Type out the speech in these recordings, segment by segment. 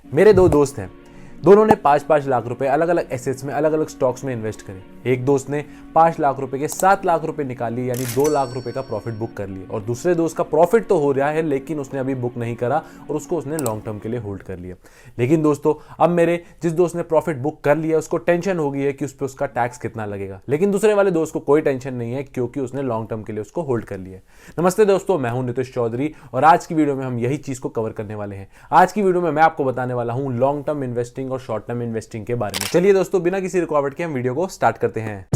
मेरे दो दोस्त हैं, दोनों ने 5-5 लाख रुपए अलग अलग एसेट्स में, अलग अलग स्टॉक्स में इन्वेस्ट करे। एक दोस्त ने 5 लाख रुपए के 7 लाख रुपए निकाली, यानी 2 लाख रुपए का प्रॉफिट बुक कर लिया। और दूसरे दोस्त का प्रॉफिट तो हो रहा है, लेकिन उसने अभी बुक नहीं करा और उसको उसने लॉन्ग टर्म के लिए होल्ड कर लिया। लेकिन दोस्तों, अब मेरे जिस दोस्त ने प्रॉफिट बुक कर लिया उसको टेंशन हो गई है कि उस पर उसका टैक्स कितना लगेगा, लेकिन दूसरे वाले दोस्त को कोई टेंशन नहीं है क्योंकि उसने लॉन्ग टर्म के लिए उसको होल्ड कर लिया। नमस्ते दोस्तों, मैं हूं नितिश चौधरी और आज की वीडियो में हम यही चीज को कवर करने वाले हैं। आज की वीडियो में मैं आपको बताने वाला हूं लॉन्ग टर्म इन्वेस्टिंग और शॉर्ट टर्म इन्वेस्टिंग के बारे में। चलिए दोस्तों, बिना किसी रुकावट के हम वीडियो को स्टार्ट करते हैं।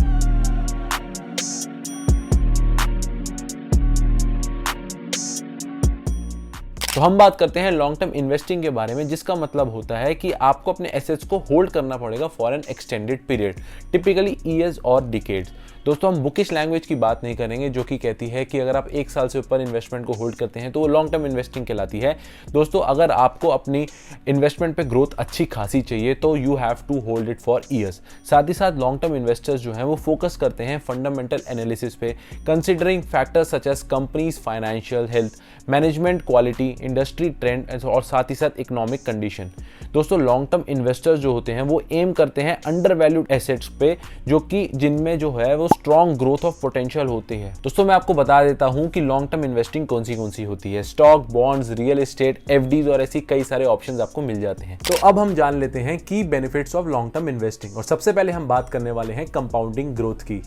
तो हम बात करते हैं लॉन्ग टर्म इन्वेस्टिंग के बारे में, जिसका मतलब होता है कि आपको अपने एसेट्स को होल्ड करना पड़ेगा for an extended period, typically years और डिकेड्स। दोस्तों, हम बुकिश लैंग्वेज की बात नहीं करेंगे जो कि कहती है कि अगर आप 1 साल से ऊपर इन्वेस्टमेंट को होल्ड करते हैं तो वो लॉन्ग टर्म इन्वेस्टिंग कहलाती है। दोस्तों, अगर आपको अपनी इन्वेस्टमेंट पे ग्रोथ अच्छी खासी चाहिए तो you have to hold it for years. साथ ही साथ लॉन्ग टर्म इन्वेस्टर्स जो हैं वो फोकस करते हैं फंडामेंटल एनालिसिस पे, considering factors such as companies financial health, management quality, industry trend और साथ ही साथ इकोनॉमिक कंडीशन। दोस्तों, लॉन्ग टर्म इन्वेस्टर्स जो होते हैं वो एम करते हैं अंडर वैल्यूड एसेट्स पे, जो कि जिनमें जो है वो स्ट्रॉन्ग ग्रोथ ऑफ पोटेंशियल होती है। दोस्तों, मैं आपको बता देता हूं कि लॉन्ग टर्म इन्वेस्टिंग कौन सी होती है। Stock, bonds, real estate, FDs और ऐसी कई सारे ऑप्शंस आपको मिल जाते हैं। तो अब हम जान लेते हैं key benefits of long term investing. और सबसे पहले हम बात करने वाले हैं कंपाउंडिंग ग्रोथ की।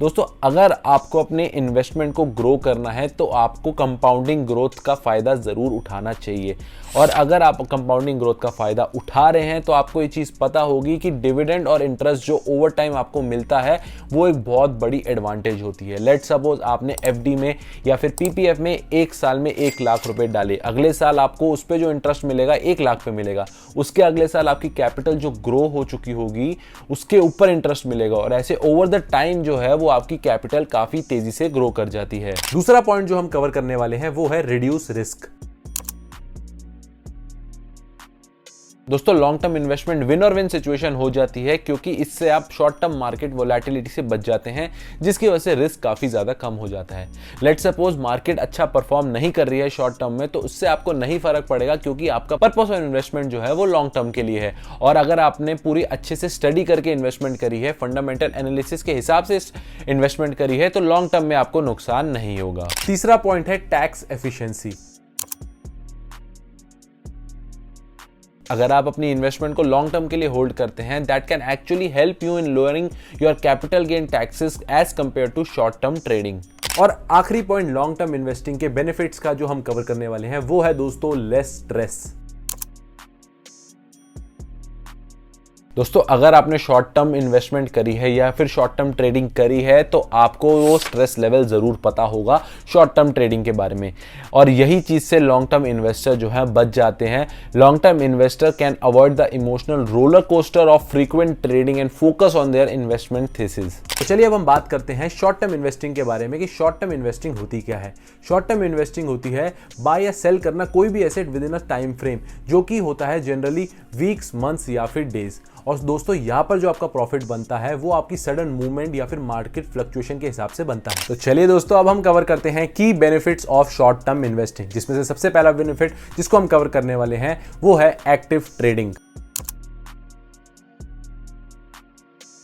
दोस्तों, अगर आपको अपने इन्वेस्टमेंट को ग्रो करना है तो आपको कंपाउंडिंग ग्रोथ का फ़ायदा ज़रूर उठाना चाहिए। और अगर आप कंपाउंडिंग ग्रोथ का फ़ायदा उठा रहे हैं तो आपको ये चीज़ पता होगी कि डिविडेंड और इंटरेस्ट जो ओवर टाइम आपको मिलता है वो एक बहुत बड़ी एडवांटेज होती है। लेट्स सपोज आपने एफडी में या फिर पीपीएफ में 1 साल में 1 लाख रुपए डाले, अगले साल आपको उस पर जो इंटरेस्ट मिलेगा 1 लाख पे मिलेगा। उसके अगले साल आपकी कैपिटल जो ग्रो हो चुकी होगी उसके ऊपर इंटरेस्ट मिलेगा, और ऐसे ओवर द टाइम जो है वो आपकी कैपिटल काफी तेजी से ग्रो कर जाती है। दूसरा पॉइंट जो हम कवर करने वाले हैं वो है रिड्यूस रिस्क। दोस्तों, लॉन्ग टर्म इन्वेस्टमेंट विन और विन सिचुएशन हो जाती है क्योंकि इससे आप शॉर्ट टर्म मार्केट वोलेटिलिटी से बच जाते हैं, जिसकी वजह से रिस्क काफी ज्यादा कम हो जाता है। लेट्स सपोज मार्केट अच्छा परफॉर्म नहीं कर रही है शॉर्ट टर्म में, तो उससे आपको नहीं फर्क पड़ेगा क्योंकि आपका पर्पस ऑफ इन्वेस्टमेंट जो है वो लॉन्ग टर्म के लिए है। और अगर आपने पूरी अच्छे से स्टडी करके इन्वेस्टमेंट करी है, फंडामेंटल एनालिसिस के हिसाब से इन्वेस्टमेंट करी है, तो लॉन्ग टर्म में आपको नुकसान नहीं होगा। तीसरा पॉइंट है टैक्स एफिशिएंसी। अगर आप अपनी इन्वेस्टमेंट को लॉन्ग टर्म के लिए होल्ड करते हैं, that can actually help you in lowering your capital gain taxes as compare to short term trading. और आखिरी पॉइंट लॉन्ग टर्म इन्वेस्टिंग के बेनिफिट्स का जो हम कवर करने वाले हैं वो है दोस्तों लेस स्ट्रेस। दोस्तों, अगर आपने शॉर्ट टर्म इन्वेस्टमेंट करी है या फिर शॉर्ट टर्म ट्रेडिंग करी है तो आपको वो स्ट्रेस लेवल ज़रूर पता होगा शॉर्ट टर्म ट्रेडिंग के बारे में, और यही चीज़ से लॉन्ग टर्म इन्वेस्टर जो है बच जाते हैं। Long term investor can avoid the emotional roller coaster of frequent trading and focus on their investment thesis. तो चलिए अब हम बात करते हैं शॉर्ट टर्म इन्वेस्टिंग के बारे में कि शॉर्ट टर्म इन्वेस्टिंग होती क्या है। शॉर्ट टर्म इन्वेस्टिंग होती है बाय या सेल करना कोई भी asset with in a time frame, जो कि होता है जनरली वीक्स, मंथ्स या फिर डेज। और दोस्तों, यहाँ पर जो आपका प्रॉफिट बनता है वो आपकी सडन मूवमेंट या फिर मार्केट फ्लक्चुएशन के हिसाब से बनता है। तो चलिए दोस्तों, अब हम कवर करते हैं key benefits of short term investing, जिसमें से सबसे पहला बेनिफिट जिसको हम कवर करने वाले हैं वो है active trading.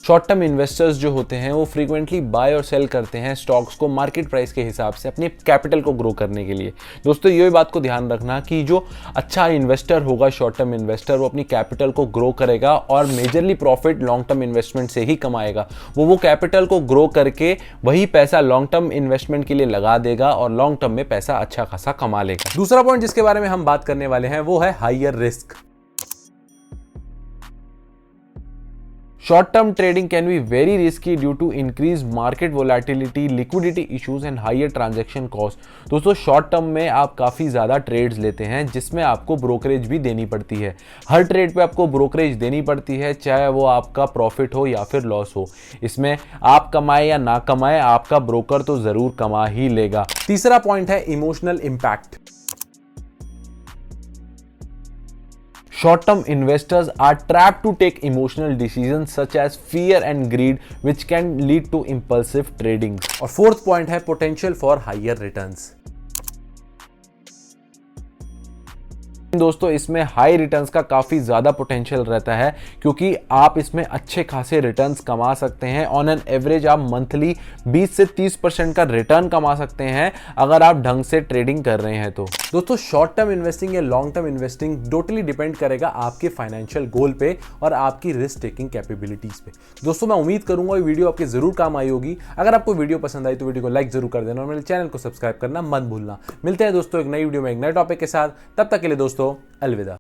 Short term investors जो होते हैं वो फ्रीक्वेंटली बाय और सेल करते हैं स्टॉक्स को मार्केट प्राइस के हिसाब से अपनी कैपिटल को ग्रो करने के लिए। दोस्तों, ये बात को ध्यान रखना कि जो अच्छा इन्वेस्टर होगा, शॉर्ट टर्म इन्वेस्टर, वो अपनी कैपिटल को ग्रो करेगा और majorly profit long term investment से ही कमाएगा। वो कैपिटल को ग्रो करके वही पैसा लॉन्ग टर्म इन्वेस्टमेंट के लिए लगा देगा और लॉन्ग टर्म में पैसा अच्छा खासा कमा लेगा। दूसरा पॉइंट जिसके बारे में हम बात करने वाले हैं वो है higher risk. Short-term trading can be very risky due to increased market volatility, liquidity issues and higher transaction cost। दोस्तों, शॉर्ट टर्म में आप काफ़ी ज़्यादा ट्रेड्स लेते हैं जिसमें आपको ब्रोकरेज भी देनी पड़ती है। हर ट्रेड पे आपको ब्रोकरेज देनी पड़ती है, चाहे वो आपका प्रॉफिट हो या फिर लॉस हो। इसमें आप कमाए या ना कमाए, आपका ब्रोकर तो ज़रूर कमा ही लेगा। तीसरा पॉइंट है emotional impact. Short-term investors are trapped to take emotional decisions such as fear and greed, which can lead to impulsive trading। और फोर्थ पॉइंट है potential for higher returns। दोस्तों इसमें हाई रिटर्न्स का काफ़ी ज़्यादा पोटेंशियल रहता है, क्योंकि आप इसमें अच्छे खासे रिटर्न्स कमा सकते हैं। ऑन एन एवरेज आप मंथली 20 से 30% का रिटर्न कमा सकते हैं अगर आप ढंग से ट्रेडिंग कर रहे हैं तो। दोस्तों शॉर्ट टर्म इन्वेस्टिंग या long term investing totally depend करेगा आपके फाइनेंशियल गोल पे और आपकी रिस्क टेकिंग कैपेबिलिटीज पे। दोस्तों मैं उम्मीद करूंगा ये वीडियो आपके जरूर काम आई होगी। अगर आपको वीडियो पसंद आई तो वीडियो को लाइक जरूर कर देना और मेरे चैनल को सब्सक्राइब करना मत भूलना। मिलते हैं दोस्तों एक नई वीडियो में एक नए टॉपिक के साथ, तब तक के लिए दोस्तों अलविदा।